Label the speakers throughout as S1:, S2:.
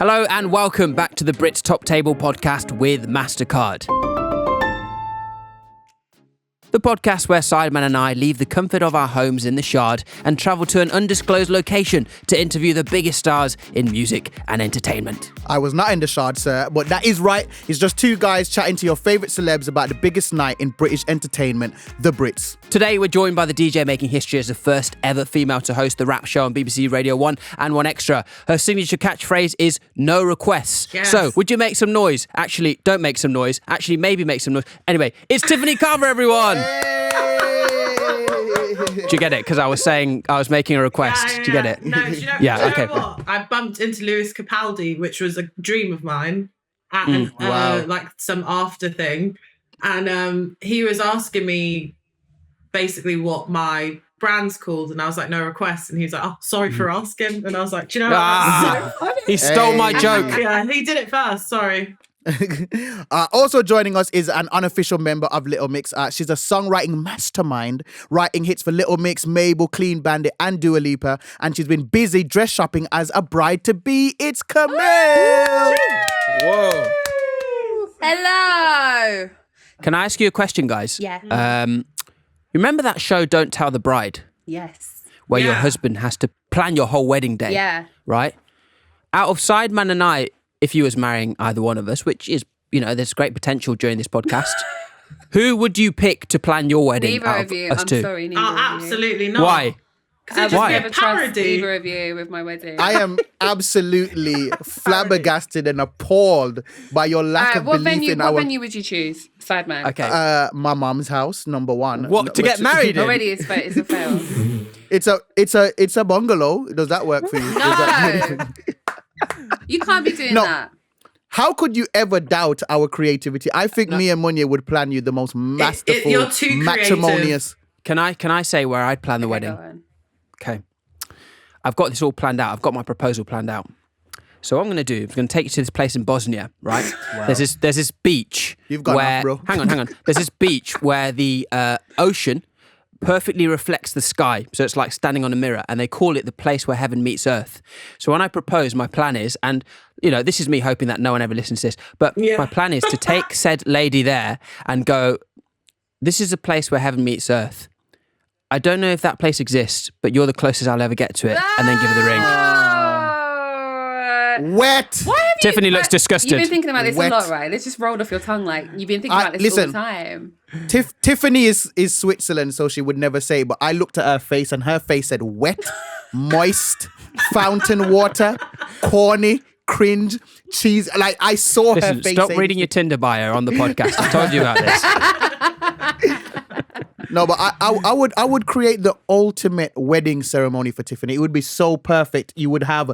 S1: Hello and welcome back to the BRITs Top Table podcast with Mastercard. The podcast where Sideman and I leave the comfort of our homes in the Shard and travel to an undisclosed location to interview the biggest stars in music and entertainment.
S2: I was not in the Shard, sir, but that is right. It's just two guys chatting to your favourite celebs about the biggest night in British entertainment, the Brits.
S1: Today we're joined by the DJ making history as the first ever female to host the rap show on BBC Radio 1 and 1 Extra. Her signature catchphrase is no requests.
S3: Yes.
S1: So, would you make some noise? Actually, don't make some noise. Actually, maybe make some noise. Anyway, it's Tiffany Carver, everyone! Do you get it? Because I was saying I was making a request.
S3: Yeah.
S1: Do you get it?
S3: No, do you know,
S1: Yeah,
S3: do you
S1: okay.
S3: know what? I bumped into Lewis Capaldi, which was a dream of mine, at
S2: wow.
S3: like some after thing. And he was asking me basically what my brand's called. And I was like, no requests. And he was like, oh, sorry for asking. And I was like, do you know what? That's so funny.
S1: He stole my joke.
S3: Yeah, he did it first. Sorry.
S2: Also joining us is an unofficial member of Little Mix. She's a songwriting mastermind, writing hits for Little Mix, Mabel, Clean Bandit, and Dua Lipa. And she's been busy dress shopping as a bride-to-be. It's Kamille!
S1: Whoa.
S4: Hello.
S1: Can I ask you a question, guys?
S4: Yeah.
S1: Remember that show, Don't Tell the Bride?
S4: Yes.
S1: Where your
S3: Yeah.
S1: husband has to plan your whole wedding day?
S4: Yeah.
S1: Right? Out of Sideman and I, if you was marrying either one of us, which is, you know, there's great potential during this podcast, who would you pick to plan your wedding
S4: Neither
S1: out
S4: of you.
S1: us
S4: I'm
S1: two?
S4: sorry. Neither
S3: Oh,
S4: of you.
S3: absolutely not.
S1: Why?
S4: I would
S3: Why?
S4: never trust
S3: Parody.
S4: either of you with my wedding.
S2: I am absolutely flabbergasted and appalled by your lack of
S4: what
S2: belief
S4: venue?
S2: in
S4: What
S2: our...
S4: venue would you choose, Sideman?
S1: Okay.
S2: My mum's house, number one.
S1: What, to get married in?
S4: Already, it's a fail.
S2: It's a bungalow. Does that work for you?
S4: No. You can't be doing
S2: No.
S4: that.
S2: How could you ever doubt our creativity? I think me and Munya would plan you the most masterful,
S3: you're too creative.
S2: matrimonious.
S1: Can I say where I'd plan the
S4: Okay,
S1: wedding?
S4: go on.
S1: Okay. I've got this all planned out. I've got my proposal planned out. So what I'm going to do, I'm going to take you to this place in Bosnia, right? There's this beach.
S2: You've got
S1: where,
S2: enough, bro.
S1: Hang on. There's this beach where the ocean perfectly reflects the sky. So it's like standing on a mirror, and they call it the place where heaven meets earth. So when I propose, my plan is, and you know, this is me hoping that no one ever listens to this, but my plan is to take said lady there and go, this is a place where heaven meets earth. I don't know if that place exists, but you're the closest I'll ever get to it, and then give her the ring.
S2: Wet.
S4: Why have you,
S1: Tiffany looks disgusted.
S4: You've been thinking about this
S2: Wet.
S4: a lot, right? It's just rolled off your tongue. Like you've been thinking about this all the time.
S2: Tiffany is Switzerland, so she would never say. But I looked at her face, and her face said wet, moist, fountain water, corny, cringe, cheese. Like I saw her
S1: Listen,
S2: face.
S1: stop
S2: saying-
S1: reading your Tinder bio on the podcast. I told you about this.
S2: No, but I would create the ultimate wedding ceremony for Tiffany. It would be so perfect. You would have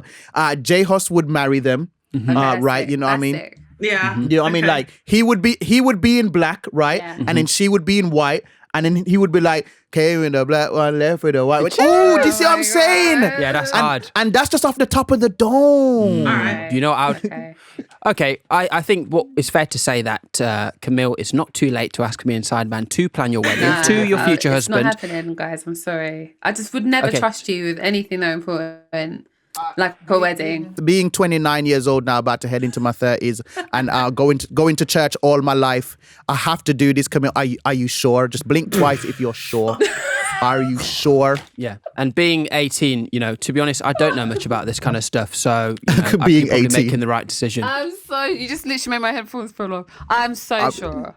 S2: J Hus would marry them, right? You know what I mean?
S4: Sick.
S3: Yeah.
S2: You know what I mean? Like he would be in black, right?
S4: Yeah.
S2: And then she would be in white, and then he would be like, came in the black one, left with the white one. Oh, do you see what I'm saying?
S1: Yeah, that's hard.
S2: And that's just off the top of the dome.
S3: All right.
S1: You know, I would.
S4: Okay.
S1: Okay, I think what it's fair to say that Kamille, it's not too late to ask me and Sideman to plan your wedding to your future
S4: It's
S1: husband.
S4: not happening, guys. I'm sorry. I just would never
S1: Okay.
S4: trust you with anything that important, like a wedding.
S2: Being 29 years old now, about to head into my 30s, and going to church all my life, I have to do this. Kamille, are you sure? Just blink twice if you're sure. Are you sure?
S1: Yeah, and being 18, you know, to be honest, I don't know much about this kind of stuff, so you know, I
S2: Being
S1: think you're probably
S2: 18.
S1: making the right decision.
S4: You just literally made my headphones fall off. I'm so sure.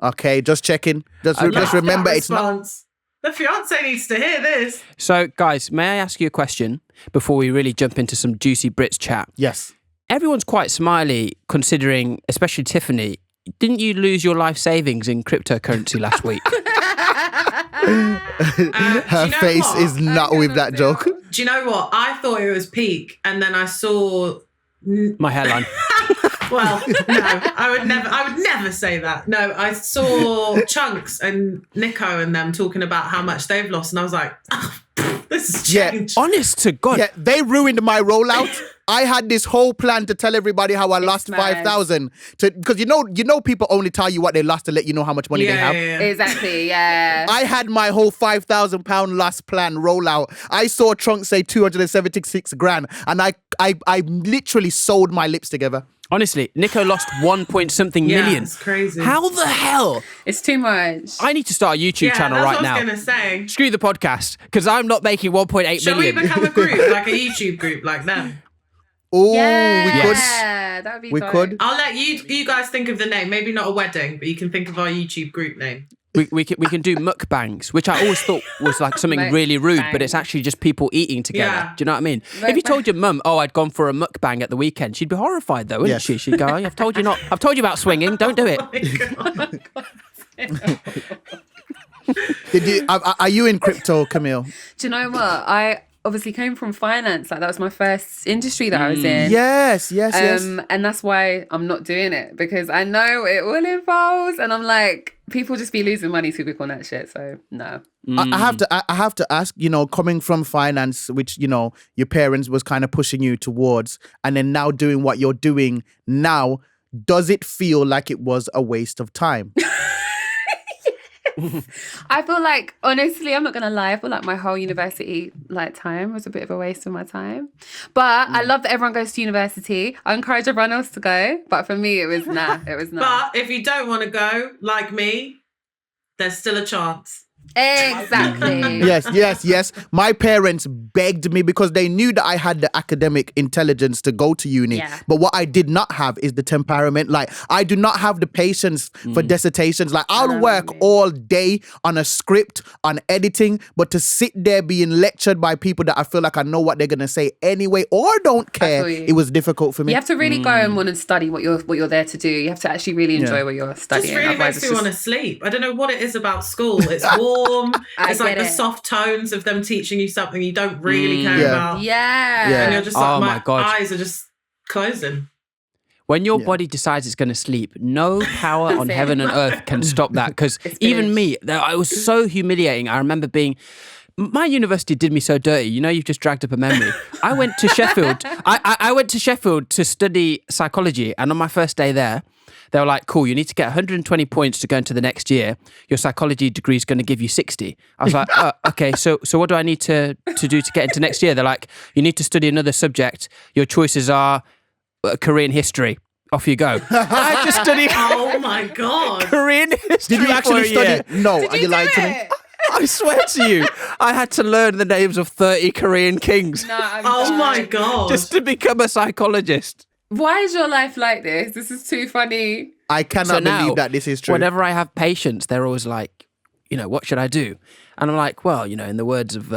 S2: Okay, just checking. Just remember,
S3: That
S2: it's not.
S3: response. The fiance needs to hear this.
S1: So, guys, may I ask you a question before we really jump into some juicy Brits chat?
S2: Yes.
S1: Everyone's quite smiley, considering, especially Tiffany. Didn't you lose your life savings in cryptocurrency last week?
S2: Her face is not with that joke.
S3: Do you know what? I thought it was peak, and then I saw.
S1: My hairline.
S3: Well, no, I would never say that. No, I saw Chunks and Nico and them talking about how much they've lost, and I was like, oh, this has
S2: Yeah,
S3: changed.
S1: Honest to God.
S2: Yeah, they ruined my rollout. I had this whole plan to tell everybody how I lost
S4: mad.
S2: 5,000 because you know people only tell you what they lost to let you know how much money they have.
S4: Exactly, yeah.
S2: I had my whole £5,000 loss plan roll out. I saw Trunk say 276 grand, and I literally sewed my lips together.
S1: Honestly, Nico lost 1-point-something million.
S3: It's crazy.
S1: How the hell?
S4: It's too much.
S1: I need to start a YouTube channel right now.
S3: That's what I was going to say.
S1: Screw the podcast, because I'm not making 1.8 million.
S3: Shall we become a group, like a YouTube group like them?
S2: Oh,
S4: yeah,
S2: we could.
S4: That would be
S2: We
S4: dope.
S2: could.
S3: I'll let you guys think of the name. Maybe not a wedding, but you can think of our YouTube group name.
S1: We can do mukbangs, which I always thought was like something really rude, but it's actually just people eating together.
S3: Yeah.
S1: Do you know what I mean? If you told your mum, "Oh, I'd gone for a mukbang at the weekend," she'd be horrified, though, wouldn't she? She'd go, "Oh, I've told you not. I've told you about swinging. Don't do it."
S2: Are you in crypto, Kamille?
S4: Do you know what? I obviously came from finance. Like that was my first industry that I was in.
S2: Yes.
S4: And that's why I'm not doing it, because I know it all involves, and I'm like, people just be losing money too quick on that shit. So no.
S2: I have to ask, coming from finance, which, your parents was kind of pushing you towards, and then now doing what you're doing now, does it feel like it was a waste of time?
S4: I feel like, honestly, I'm not gonna lie, I feel like my whole university time was a bit of a waste of my time. But I love that everyone goes to university. I encourage everyone else to go, but for me it was nah.
S3: But if you don't want to go, like me, there's still a chance.
S4: Exactly.
S2: Yes. My parents begged me because they knew that I had the academic intelligence to go to uni.
S4: Yeah.
S2: But what I did not have is the temperament. Like, I do not have the patience for dissertations. Like, I'll work all day on a script, on editing, but to sit there being lectured by people that I feel like I know what they're going to say anyway or don't care, it was difficult for me.
S4: You have to really go and want to study what you're there to do. You have to actually really enjoy what you're studying.
S3: Just really makes me want to sleep. I don't know what it is about school. It's warm. It's like the soft tones of them teaching you something you don't really care about.
S4: Yeah.
S3: And you're just like,
S1: my God.
S3: eyes are just closing.
S1: When your body decides it's going to sleep, no power on heaven and earth can stop that. Because even me, it was so humiliating. I remember my university did me so dirty. You've just dragged up a memory. I went to Sheffield. I went to Sheffield to study psychology. And on my first day there, they were like, cool, you need to get 120 points to go into the next year. Your psychology degree is going to give you 60. I was like, oh, okay, so what do I need to do to get into next year? They're like, you need to study another subject. Your choices are Korean history. Off you go. I just studied
S3: Oh my God.
S1: Korean history.
S2: Did you actually study? No, are you lying to me?
S1: I swear to you, I had to learn the names of 30 Korean kings
S3: Oh my God.
S1: just to become a psychologist.
S4: Why is your life like this? This is too funny.
S2: I cannot believe that this is true.
S1: Whenever I have patients, they're always like, what should I do? And I'm like, well, in the words of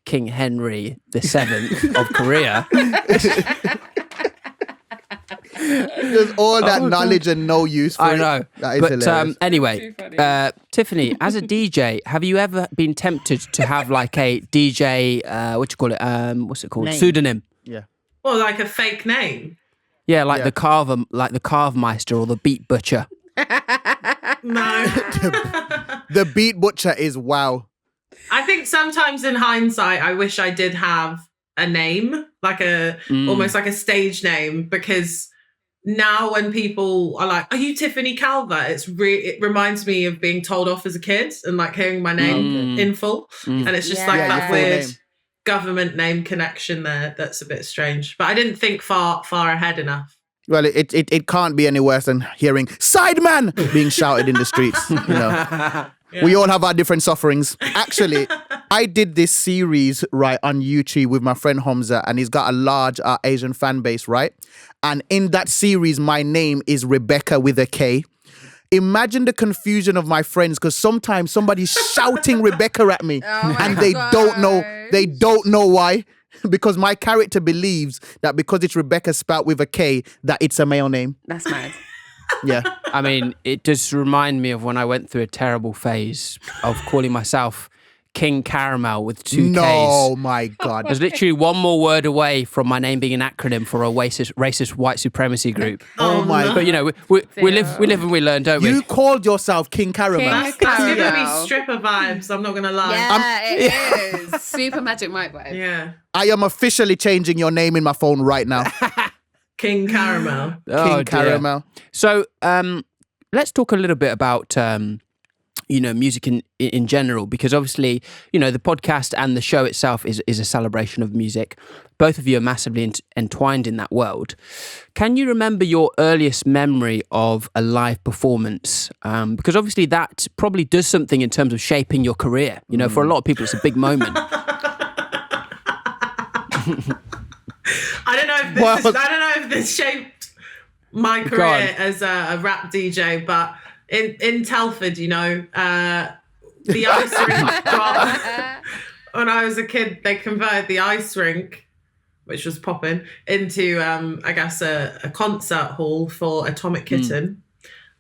S1: King Henry VII of Korea.
S2: There's all that knowledge and no use for it.
S1: I know.
S2: That is
S1: but
S2: hilarious.
S1: anyway, Tiffany, as a DJ, have you ever been tempted to have like a DJ, what's it called?
S2: Name.
S1: Pseudonym?
S2: Yeah.
S3: Or like a fake name.
S1: Yeah, like the Carver, like the Carvemeister or the Beat Butcher.
S3: No.
S2: The Beat Butcher is wow.
S3: I think sometimes in hindsight, I wish I did have a name, like almost like a stage name, because now when people are like, "Are you Tiffany Calver?" it reminds me of being told off as a kid and like hearing my name in full, and it's just like that weird government name connection there. That's a bit strange, but I didn't think far ahead enough.
S2: Well, it can't be any worse than hearing "Sideman" being shouted in the streets. We all have our different sufferings. Actually, I did this series right on YouTube with my friend Hamza, and he's got a large Asian fan base, right? And in that series, my name is Rebecca with a K. Imagine the confusion of my friends, because sometimes somebody's shouting Rebecca at me, and they don't know why. Because my character believes that because it's Rebecca spelt with a K, that it's a male name.
S4: That's mad.
S2: Yeah.
S1: I mean, it does remind me of when I went through a terrible phase of calling myself King Caramel with 2 Ks.
S2: No, my God.
S1: I was literally one more word away from my name being an acronym for a racist white supremacy group.
S2: Oh my
S1: But
S2: God.
S1: you know, we live and we learn, don't we?
S2: You called yourself King Caramel.
S4: King
S3: That's giving me
S4: Caramel.
S3: stripper vibes. I'm not gonna lie.
S4: Yeah, it is. Super Magic Mike vibe.
S3: Yeah.
S2: I am officially changing your name in my phone right now.
S3: King Caramel.
S1: Oh,
S2: King
S1: dear.
S2: Caramel.
S1: So let's talk a little bit about music in general, because obviously, the podcast and the show itself is a celebration of music. Both of you are massively entwined in that world. Can you remember your earliest memory of a live performance? Because obviously that probably does something in terms of shaping your career. For a lot of people, it's a big moment.
S3: I don't know if this shaped my career as a rap DJ, but in Telford, the ice rink got, when I was a kid, they converted the ice rink, which was popping, into I guess a concert hall for Atomic Kitten,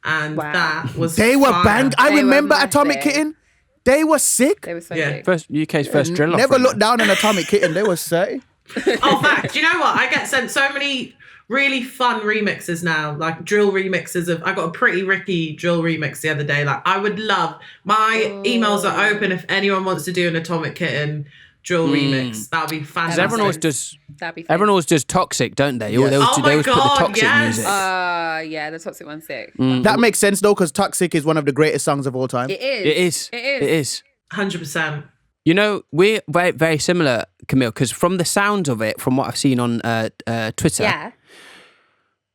S3: and that was
S2: They were
S3: fire.
S2: banged. I
S4: They were
S2: remember
S4: massive.
S2: Atomic Kitten. They were sick.
S4: They were so
S3: Yeah.
S4: big.
S1: UK's first drill off.
S2: Never looked down on Atomic Kitten. They were sick.
S3: Oh, fact. Do you know what? I get sent so many really fun remixes now, like drill remixes of. I got a Pretty Ricky drill remix the other day. Like, I would love. My emails are open if anyone wants to do an Atomic Kitten drill remix. That would be fantastic.
S4: That'd be fun.
S1: Everyone always does Toxic, don't they?
S2: Yes.
S1: They always put the Toxic music.
S4: Yeah, the Toxic one's sick.
S2: That makes sense though, because Toxic is one of the greatest songs of all time.
S4: It is.
S1: It is.
S3: 100%.
S1: We're very, very similar, Kamille, because from the sound of it, from what I've seen on Twitter,
S4: Yeah.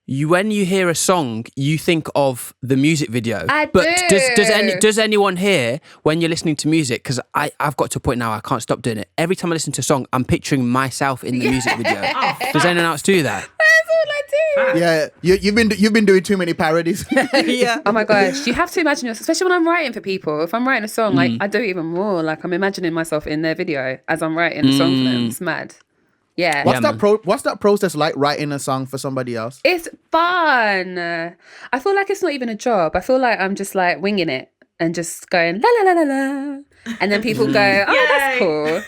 S1: when you hear a song, you think of the music video.
S4: I
S1: but
S4: do.
S1: does anyone here, when you're listening to music, because I've got to a point now I can't stop doing it. Every time I listen to a song, I'm picturing myself in the music video. Does anyone else do that?
S2: Yeah, you've been doing too many parodies.
S1: Yeah.
S4: Oh my gosh, you have to imagine yourself, especially when I'm writing for people. If I'm writing a song, like I do it even more. Like I'm imagining myself in their video as I'm writing the song for them. It's mad. Yeah.
S2: What's that process like, writing a song for somebody else?
S4: It's fun. I feel like it's not even a job. I feel like I'm just like winging it and just going la la la la la. And then people go, oh, that's cool.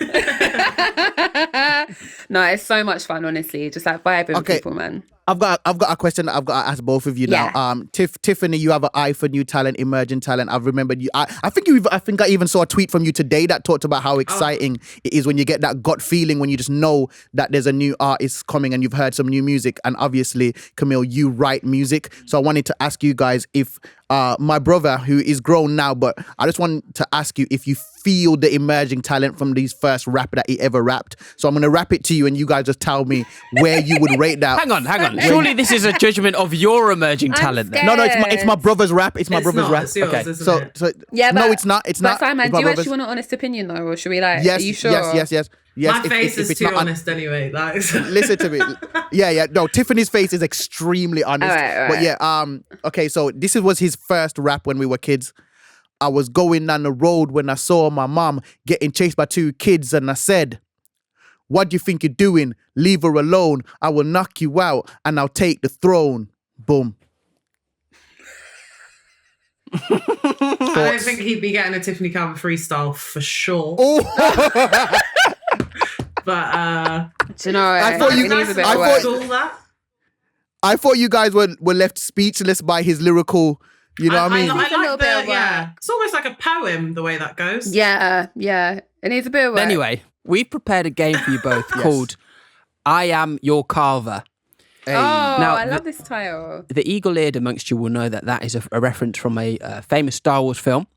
S4: No, it's so much fun, honestly. Just like vibing with people, man.
S2: I've got a question that I've got to ask both of you now.
S4: Yeah.
S2: Tiffany, you have an eye for new talent, emerging talent. I've remembered you. I think I even saw a tweet from you today that talked about how exciting it is when you get that gut feeling when you just know that there's a new artist coming and you've heard some new music. And obviously, Kamille, you write music. So I wanted to ask you guys if my brother, who is grown now, but I just want to ask you if you feel the emerging talent from these first rap that he ever rapped. So I'm going to rap it to you and you guys just tell me where you would rate that.
S1: Hang on. Surely this is a judgment of your emerging talent then.
S2: No, it's my brother's rap. It's my brother's
S3: not,
S2: rap.
S3: it's yours,
S2: Okay,
S3: isn't
S2: so
S3: it?
S4: Yeah,
S2: no,
S4: but,
S2: it's not. It's
S4: but
S2: not.
S4: Simon,
S2: It's my
S4: do you
S2: brother's.
S4: actually want an honest opinion though, or should we like?
S2: Yes,
S4: Are you sure?
S2: yes.
S3: My
S2: If
S3: face is
S2: it's
S3: too
S2: not
S3: honest anyway. Like,
S2: Listen to me. Yeah. No, Tiffany's face is extremely honest.
S4: All right.
S2: But yeah, okay, so this was his first rap when we were kids. I was going down the road when I saw my mom getting chased by 2 kids and I said, "What do you think you're doing? Leave her alone. I will knock you out and I'll take the throne." Boom.
S3: I don't think he'd be getting a Tiffany Carver freestyle for sure.
S2: Oh.
S3: But
S4: Do you know?
S2: I thought you-
S4: it needs a bit
S2: I
S4: of
S2: thought-
S4: work.
S3: all that.
S2: I thought you guys were left speechless by his lyrical, you know what I mean?
S3: I
S4: Needs a little
S3: like
S4: bit of
S3: the, yeah. It's almost like a poem, the way that goes.
S4: Yeah. It needs a bit of work.
S1: Anyway, we've prepared a game for you both called I Am Your Carver.
S4: Oh,
S1: Now,
S4: I love this title.
S1: The eagle-eared amongst you will know that is a reference from a famous Star Wars film.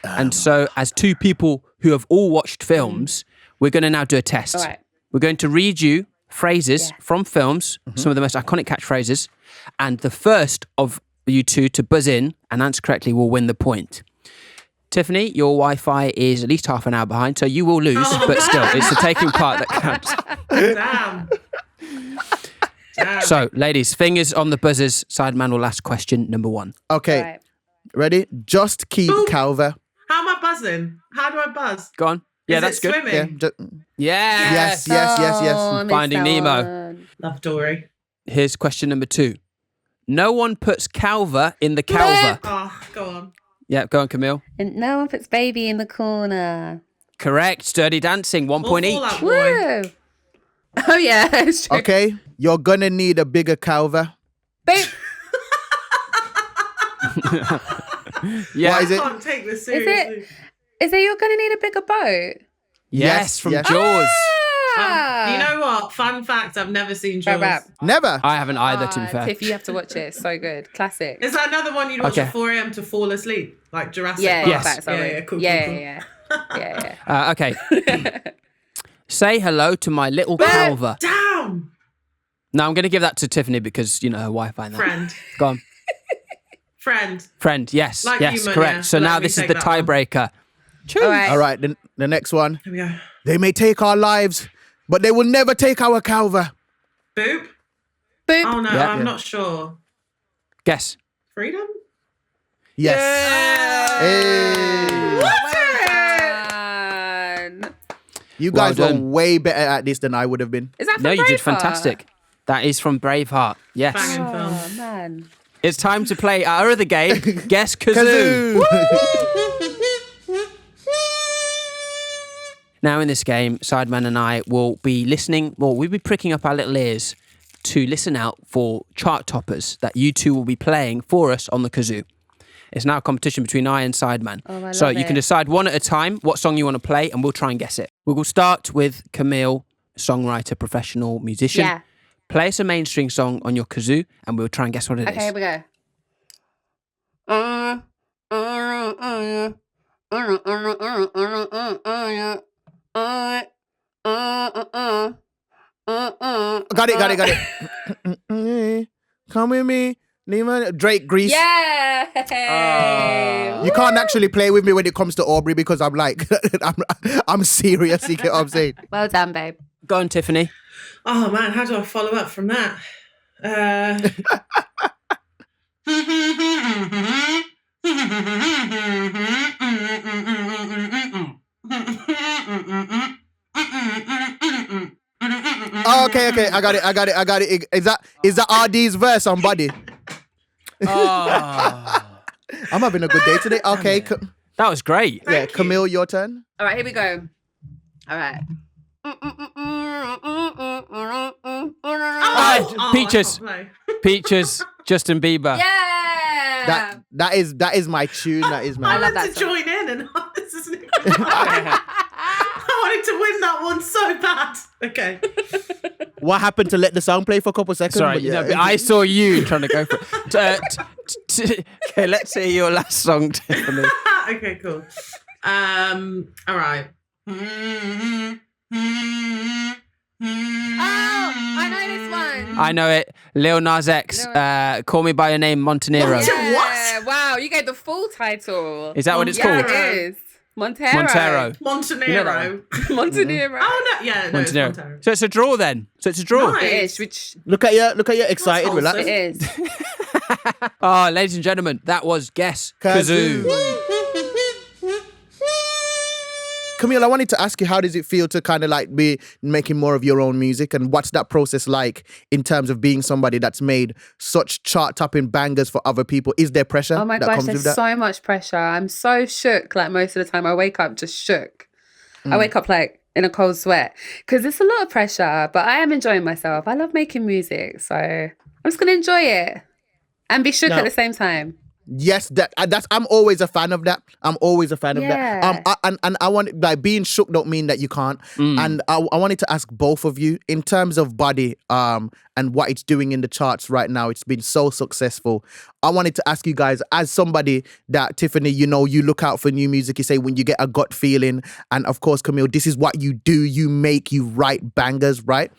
S1: And so, as 2 people who have all watched films, we're going to now do a test.
S4: All right.
S1: We're going to read you phrases from films, some of the most iconic catchphrases, and the first of you 2 to buzz in and answer correctly will win the point. Tiffany, your Wi-Fi is at least half an hour behind, so you will lose, but still, it's the taking part that counts.
S3: Damn.
S1: So, ladies, fingers on the buzzers. Sideman will ask question number 1.
S2: Okay,
S4: All right.
S2: ready? Just keep
S3: Boop.
S2: Calver.
S3: How am I buzzing? How do I buzz?
S1: Go on. Yeah,
S3: Is
S1: that's
S3: it
S1: good.
S3: Swimming?
S2: Yes.
S4: Oh,
S1: Finding
S4: Miss
S1: Nemo.
S4: Ellen.
S3: Love Dory.
S1: Here's question number 2. No one puts Calver in the Calver.
S3: Oh, go on.
S1: Yeah, go on, Kamille.
S4: And no one puts baby in the corner.
S1: Correct. Dirty Dancing, 1 point
S3: All
S1: each.
S3: Fall Out Boy.
S4: Woo. Oh yeah, it's true.
S2: Okay, you're gonna need a bigger Calver.
S4: Babe,
S1: Yeah.
S2: What is
S3: I
S2: it?
S3: can't take this
S4: is
S3: seriously.
S4: it you're gonna need a bigger boat?
S1: Yes, from
S2: yes.
S1: Jaws.
S3: You know what? Fun fact, I've never seen Jaws.
S4: Rap.
S2: Never.
S1: I haven't either, to be fair.
S4: Tiff, you have to watch it. It's so good. Classic.
S3: Is that another one you'd watch
S1: Okay.
S3: at 4 a.m. to fall asleep? Like Jurassic
S4: Yeah,
S3: Park?
S1: Yes.
S4: facts, sorry.
S3: Yeah, cool,
S4: yeah,
S3: cool, cool.
S4: yeah.
S1: Okay. Say hello to my little Calver.
S3: Damn!
S1: No, I'm going to give that to Tiffany because, you know, her Wi-Fi and that.
S3: Friend.
S1: Go on.
S3: Friend.
S1: Yes,
S3: Like
S1: yes,
S3: you, Munya.
S1: correct. So
S3: Let
S1: now
S3: me
S1: this is
S3: take
S1: the
S3: that one.
S1: tiebreaker.
S4: All right.
S2: All right, the next one.
S3: Here we go.
S2: They may take our lives, but they will never take our Calver.
S3: Boop?
S4: Boop.
S3: Oh no,
S1: Yeah.
S3: I'm
S2: Yeah.
S3: not sure.
S1: Guess.
S3: Freedom?
S2: Yes. Hey.
S4: Man.
S2: You
S1: Well
S2: guys were
S1: done.
S2: way better at this than I would have been.
S4: Is that from
S1: No, you did
S4: Braveheart?
S1: fantastic. That is from Braveheart. Yes.
S3: Banging
S4: Oh
S3: film.
S4: man.
S1: It's time to play our other game, Guess Kazoo.
S2: Kazoo.
S1: Now in this game, Sideman and I will be listening, well, we'll be pricking up our little ears to listen out for chart toppers that you two will be playing for us on the kazoo. It's now a competition between I and Sideman.
S4: Oh, I
S1: So
S4: love
S1: you can
S4: it.
S1: decide one at a time what song you want to play and we'll try and guess it. We will start with Kamille, songwriter, professional musician.
S4: Yeah.
S1: Play us a mainstream song on your kazoo and we'll try and guess what it is.
S4: Okay, here we go.
S2: Got it. Come with me. Drake, Grease.
S4: Yeah.
S2: You can't actually play with me when it comes to Aubrey because I'm like, I'm serious. You get what I'm saying?
S4: Well done, babe.
S1: Go on, Tiffany.
S3: Oh man, how do I follow up from that?
S2: Oh, okay. I got it. Is that RD's verse on Body?
S1: Oh,
S2: I'm having a good day today. Okay.
S1: that was great.
S2: Yeah,
S3: Thank you.
S2: Camille, your turn.
S4: All right, here we go. All right.
S3: Oh,
S1: Peaches.
S3: I can't play.
S1: Peaches, Justin Bieber.
S4: Yeah.
S2: That is my tune. That is
S3: I
S2: my.
S4: love
S3: wanted
S4: that
S3: to
S4: song.
S3: join in and this isn't even I wanted to win that one so bad. Okay.
S2: What happened to let the song play for a couple seconds?
S1: Sorry,
S2: But yeah.
S1: no, but I saw you trying to go for it. Okay, let's hear your last song, Tiffany.
S3: Okay, cool. All right.
S4: Oh, I know this one.
S1: I know it. Lil Nas X, Call Me By Your Name, Montenegro.
S3: Yeah.
S4: Yeah. Wow, you gave the full title.
S1: Is that what it's
S4: Yeah,
S1: called?
S4: it is. Montero.
S1: Montero.
S3: Montenegro.
S4: Montenegro.
S3: Oh no, yeah, no, it's
S1: Montenegro.
S3: Montero.
S1: So it's a draw then. So it's a draw.
S3: Nice.
S4: It is, which
S2: Look at you excited.
S3: That's
S2: Relax.
S4: it is.
S1: Oh, ladies and gentlemen, that was Guess Kazoo.
S2: Camille, I wanted to ask you, how does it feel to kind of like be making more of your own music, and what's that process like in terms of being somebody that's made such chart-topping bangers for other people? Is there pressure
S4: Oh my
S2: that
S4: gosh,
S2: comes with
S4: there's
S2: that?
S4: so much pressure. I'm so shook. Like most of the time, I wake up just shook. I wake up like in a cold sweat because it's a lot of pressure, but I am enjoying myself. I love making music, so I'm just gonna enjoy it and be shook
S2: Now-
S4: at the same time.
S2: Yes, that's. I'm always a fan of that. I'm always a fan of that. And I want, like, being shook don't mean that you can't. And I wanted to ask both of you in terms of Body, and what it's doing in the charts right now. It's been so successful. I wanted to ask you guys, as somebody that, Tiffany, you know, you look out for new music. You say when you get a gut feeling, and of course, Camille, this is what you do. You write bangers, right?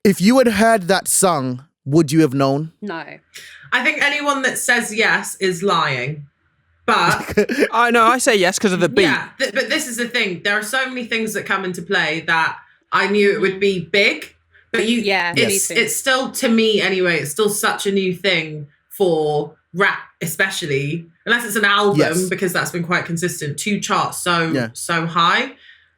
S2: If you had heard that song, would you have known?
S4: No.
S3: I think anyone that says yes is lying. But
S1: I know, I say yes because of the beat.
S3: yeah, but this is the thing. There are so many things that come into play that I knew it would be big. But
S4: Yeah, me
S3: it's
S4: too.
S3: it's still, to me anyway, it's still such a new thing for rap, especially unless it's an album,
S2: Yes.
S3: because that's been quite consistent. To chart so
S2: Yeah.
S3: so high.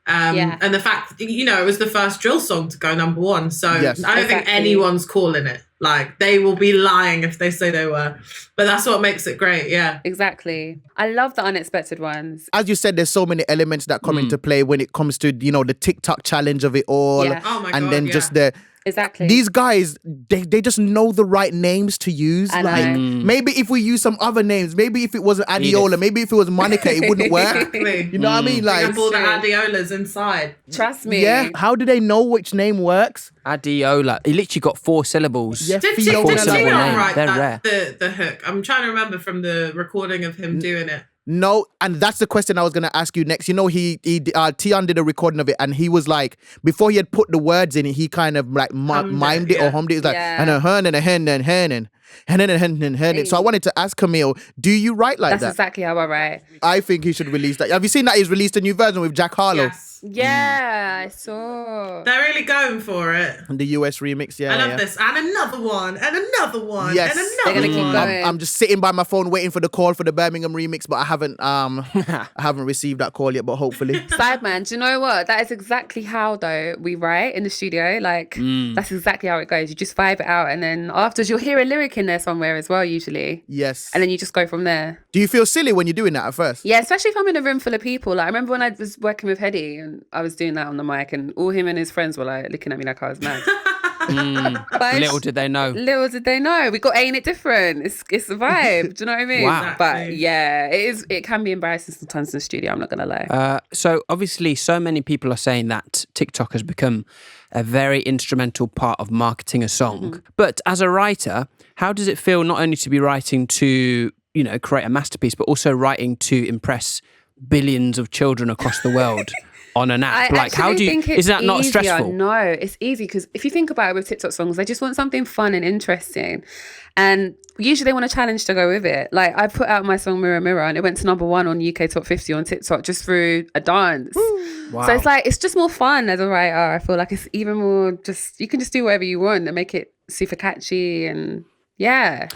S3: And the fact, it was the first drill song to go number one. So
S2: Yes.
S3: I don't think anyone's calling it. Like, they will be lying if they say they were. But that's what makes it great, yeah.
S4: Exactly. I love the unexpected ones.
S2: As you said, there's so many elements that come into play when it comes to, the TikTok challenge of it all.
S4: Yeah.
S3: Oh my
S2: and
S3: God,
S2: then
S3: yeah.
S2: just the...
S4: Exactly.
S2: These guys, they just know the right names to use.
S4: I
S2: Like,
S4: know.
S2: maybe if we use some other names, maybe if it wasn't Adiola, maybe if it was Monica, it wouldn't work.
S3: Exactly.
S2: You know what I mean?
S3: Bring
S2: Like,
S3: up all the
S4: true.
S3: adiolas inside.
S4: Trust me.
S2: yeah, how do they know which name works?
S1: Adiola. He literally got 4 syllables.
S2: Yeah,
S3: Did
S2: Fiona.
S1: syllable
S3: Tina
S1: name.
S3: write
S1: They're
S3: the hook? I'm trying to remember from the recording of him doing it.
S2: No, and that's the question I was gonna ask you next. Tion did a recording of it, and he was like, before he had put the words in it, he kind of like mimed it or hummed it. It was like,
S4: Yeah.
S2: and a hun and a hen and hen and hen. So I wanted to ask Kamille, do you write like
S4: That's
S2: that?
S4: exactly how I write.
S2: I think he should release that. Have you seen that he's released a new version with Jack Harlow?
S3: Yes.
S4: Yeah, I saw.
S3: They're really going for it.
S2: And the US remix, yeah.
S3: I love
S2: yeah.
S3: this. And another one. And another one.
S2: Yes.
S3: And
S4: They're
S3: another
S4: gonna keep
S3: one.
S4: going.
S2: I'm just sitting by my phone waiting for the call for the Birmingham remix, but I haven't received that call yet, but hopefully.
S4: Sideman, do you know what? That is exactly how, though, we write in the studio. Like, that's exactly how it goes. You just vibe it out, and then afterwards, you'll hear a lyric in there somewhere as well, usually.
S2: Yes.
S4: And then you just go from there.
S2: Do you feel silly when you're doing that at first?
S4: Yeah, especially if I'm in a room full of people. Like, I remember when I was working with Hedy, and I was doing that on the mic, and all him and his friends were like looking at me like I was mad. But
S1: Little did they know.
S4: Little did they know. We got Ain't It Different. It's a vibe. Do you know what I mean?
S1: Wow.
S4: But yeah, it can be embarrassing sometimes in the studio, I'm not gonna lie.
S1: So obviously, so many people are saying that TikTok has become a very instrumental part of marketing a song. But as a writer, how does it feel not only to be writing to, create a masterpiece, but also writing to impress billions of children across the world on an app?
S4: I
S1: Like, how
S4: actually
S1: do you?
S4: think it's
S1: Is that not
S4: easier.
S1: stressful?
S4: No, it's easy because if you think about it with TikTok songs, they just want something fun and interesting, and usually they want a challenge to go with it. Like, I put out my song Mirror Mirror, and it went to number 1 on UK Top 50 on TikTok just through a dance.
S1: Wow.
S4: So it's just more fun as a writer. I feel like it's even more you can just do whatever you want and make it super catchy, and yeah.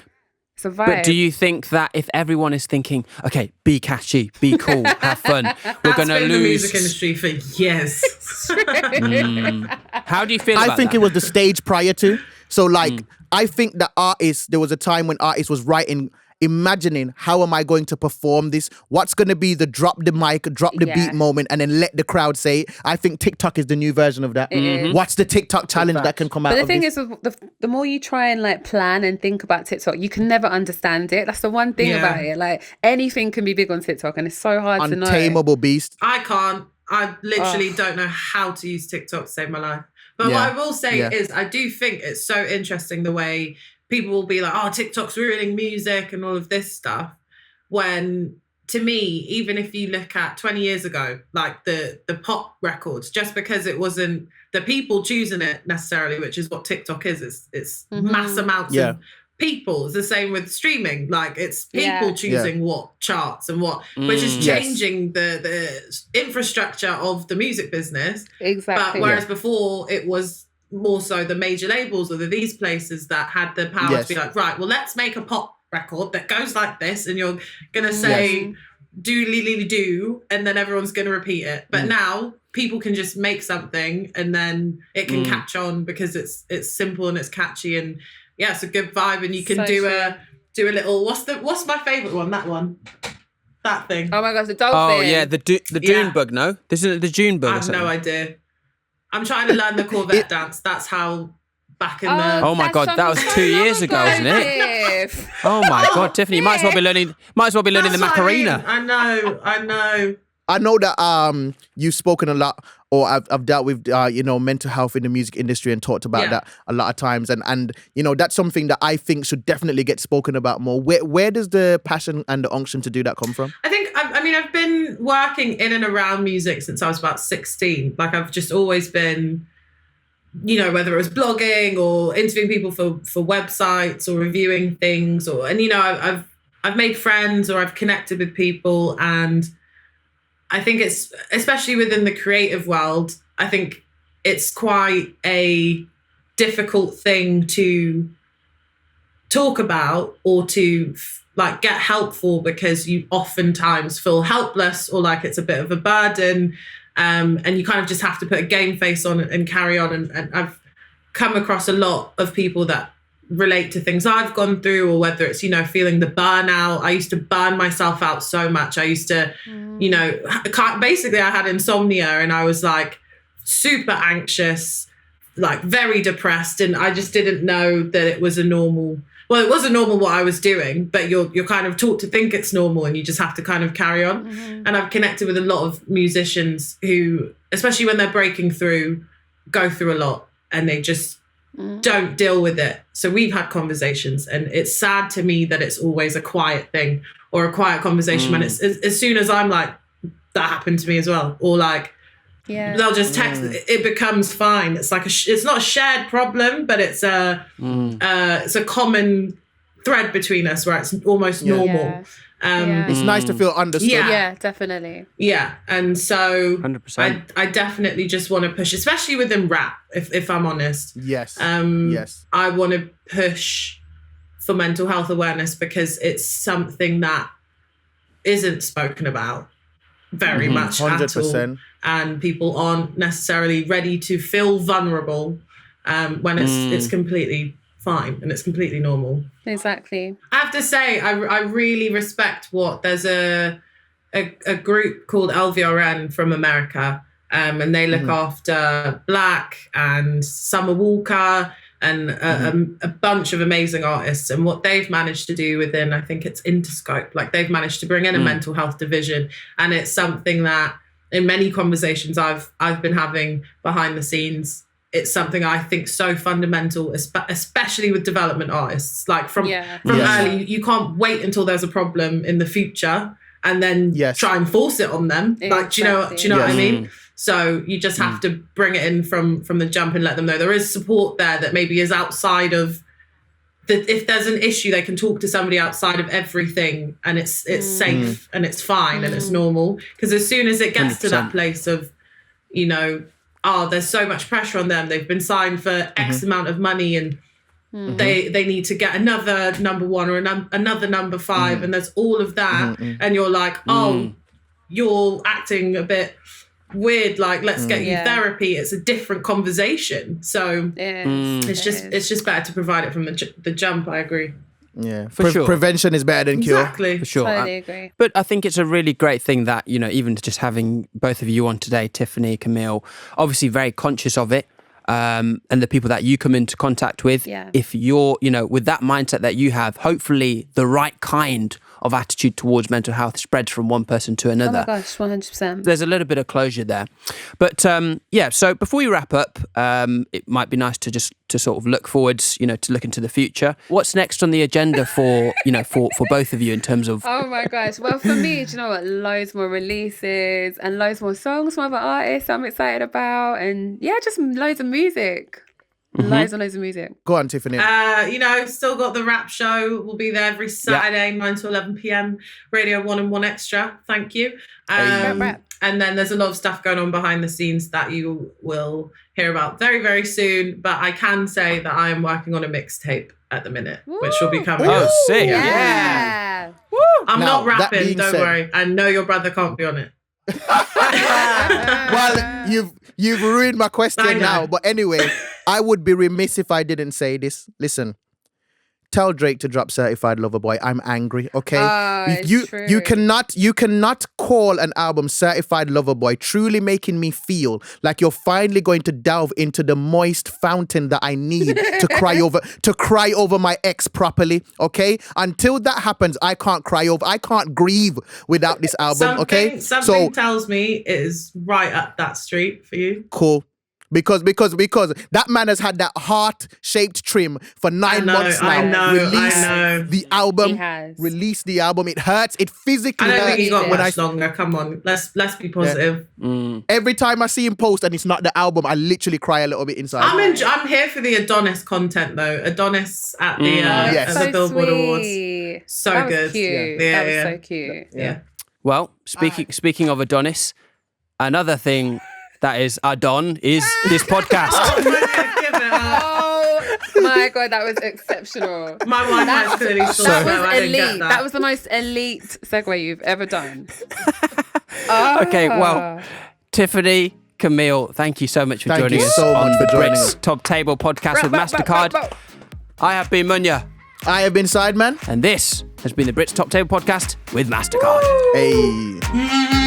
S4: It's a vibe.
S1: But do you think that if everyone is thinking, okay, be catchy, be cool, have fun, we're going to
S3: That's been the
S1: lose?
S3: music industry for years.
S1: How do you feel about
S2: I think
S1: that?
S2: it was the stage prior to. So like, I think that there was a time when artists was writing, imagining how am I going to perform this? What's going to be the drop the mic, drop the beat moment, and then let the crowd say it. I think TikTok is the new version of that. What's the TikTok challenge that can come out
S4: But the
S2: of
S4: thing
S2: this?
S4: is, the more you try and like plan and think about TikTok, you can never understand it. That's the one thing
S3: Yeah.
S4: about it. Like, anything can be big on TikTok, and it's so hard to know.
S2: Untamable beast.
S3: I can't. I literally don't know how to use TikTok to save my life. But
S2: Yeah.
S3: what I will say
S2: Yeah.
S3: is I do think it's so interesting the way people will be like, oh, TikTok's ruining music and all of this stuff. When, to me, even if you look at 20 years ago, like the pop records, just because it wasn't the people choosing it necessarily, which is what TikTok is, it's mass amounts
S2: Yeah.
S3: of people. It's the same with streaming. Like, it's people choosing what charts and what, which is changing the infrastructure of the music business.
S4: Exactly.
S3: But whereas before it was more so the major labels or these places that had the power
S2: Yes.
S3: to be like, right, well, let's make a pop record that goes like this, and you're gonna say do, and then everyone's gonna repeat it. But now people can just make something, and then it can catch on because it's simple and it's catchy, and yeah, it's a good vibe, and you can
S4: So
S3: do a little. What's my favorite one? That thing.
S4: Oh my gosh, the dolphin.
S1: Oh yeah, the Dune bug. No, this isn't the Dune bug.
S3: I
S1: or
S3: have
S1: something?
S3: no idea. I'm trying to learn the Corvette dance. That's how back in the.
S1: Oh my God, that was 2 years ago, wasn't it? Oh my God, Tiffany, you might as well be learning. Might as well be learning the
S3: That's what
S1: Macarena.
S3: I know.
S2: I know that you've spoken a lot, or I've dealt with mental health in the music industry and talked about that a lot of times, and that's something that I think should definitely get spoken about more. Where does the passion and the unction to do that come from?
S3: I think I've been working in and around music since I was about 16. Like, I've just always been, whether it was blogging or interviewing people for websites or reviewing things, I've made friends or I've connected with people, and I think it's, especially within the creative world, I think it's quite a difficult thing to talk about or to get help for, because you oftentimes feel helpless or like it's a bit of a burden. And you kind of just have to put a game face on and carry on. And I've come across a lot of people that relate to things I've gone through, or whether it's, feeling the burnout. I used to burn myself out so much. I used to, basically I had insomnia, and I was like super anxious, like very depressed. And I just didn't know that it was it was normal what I was doing, but you're kind of taught to think it's normal, and you just have to kind of carry on. Mm-hmm. And I've connected with a lot of musicians who, especially when they're breaking through, go through a lot, and they just don't deal with it. So we've had conversations, and it's sad to me that it's always a quiet thing or a quiet conversation when it's as soon as I'm like, that happened to me as well, or like, they'll just text. It becomes fine. It's like it's not a shared problem, but it's a common thread between us where it's almost normal.
S2: It's nice to feel understood.
S4: Yeah, definitely.
S3: Yeah, and so
S1: 100%.
S3: I definitely just want to push, especially within rap. If I'm honest,
S2: yes.
S3: I want to push for mental health awareness, because it's something that isn't spoken about very much
S2: 100%.
S3: at all, and people aren't necessarily ready to feel vulnerable when it's completely fine and it's completely normal.
S4: Exactly.
S3: I have to say, I really respect there's a group called LVRN from America, and they look after Black and Summer Walker and a bunch of amazing artists. And what they've managed to do within, I think it's Interscope, like they've managed to bring in a mental health division. And it's something that in many conversations I've been having behind the scenes, it's something I think so fundamental, especially with development artists. Like from early, you can't wait until there's a problem in the future and then try and force it on them.
S4: Exactly.
S3: Like, do you know what I mean? So you just have to bring it in from the jump and let them know there is support there that maybe is outside of if there's an issue, they can talk to somebody outside of everything, and it's safe and it's fine and it's normal. Because as soon as it gets 100%. To that place of, there's so much pressure on them. They've been signed for X amount of money, and they need to get another number one or another number five, and there's all of that. And you're like, you're acting a bit weird, like let's get you therapy. It's a different conversation. So it's just better to provide it from the jump. I agree.
S2: Yeah, for sure. Prevention is better than cure.
S3: Exactly.
S1: For sure.
S4: Totally agree.
S1: But I think it's a really great thing that, even just having both of you on today, Tiffany, Kamille, obviously very conscious of it. And the people that you come into contact with, if you're, with that mindset that you have, hopefully the right kind of attitude towards mental health spreads from one person to another.
S4: Oh my gosh, 100%.
S1: There's a little bit of closure there. But so before we wrap up, it might be nice to sort of look forwards, to look into the future. What's next on the agenda for both of you in terms of...
S4: Oh my gosh. Well, for me, do you know what? Loads more releases and loads more songs from other artists I'm excited about. And just loads of music. Loads and loads of music.
S2: Go on, Tiffany.
S3: Still got the rap show. We'll be there every Saturday, 9 to 11 p.m. Radio 1 and 1 Extra. Thank you. And then there's a lot of stuff going on behind the scenes that you will hear about very, very soon. But I can say that I am working on a mixtape at the minute, which will be coming out.
S1: Oh, sick.
S4: Yeah.
S3: Woo. I'm not rapping, don't worry. I know your brother can't be on it.
S2: Well, you've ruined my question now. But anyway, I would be remiss if I didn't say this. Listen, tell Drake to drop Certified Lover Boy. I'm angry. Okay, you cannot call an album Certified Lover Boy, truly making me feel like you're finally going to delve into the moist fountain that I need to cry over my ex properly. Okay, until that happens, I can't grieve without this album.
S3: Something tells me it is right up that street for you.
S2: Cool. Because that man has had that heart-shaped trim for 9 months now.
S3: I know.
S2: The album.
S4: He has.
S2: Release the album. It hurts. It physically hurts.
S3: I don't think he got much longer. Come on. Let's be positive.
S2: Yeah. Every time I see him post and it's not the album, I literally cry a little bit inside.
S3: I'm here for the Adonis content though. Adonis at the Billboard Awards. So
S4: that
S3: good.
S4: Was cute.
S3: Yeah,
S4: that was so cute.
S3: Yeah.
S1: Well, speaking of Adonis, another thing that is Adon is this podcast.
S4: Oh my God, that was exceptional.
S3: My Wi-Fi is clearly still
S4: that
S3: slow.
S4: was
S3: I didn't
S4: elite.
S3: get that.
S4: That was the most elite segue you've ever done.
S1: Okay, well, Tiffany, Kamille, thank you so much for joining us
S2: so
S1: on
S2: much
S1: the
S2: for joining
S1: BRITs
S2: us.
S1: Top Table podcast with Mastercard. I have been Munya,
S2: I have been Sideman.
S1: and this has been the BRITs Top Table podcast with Mastercard.
S2: Hey.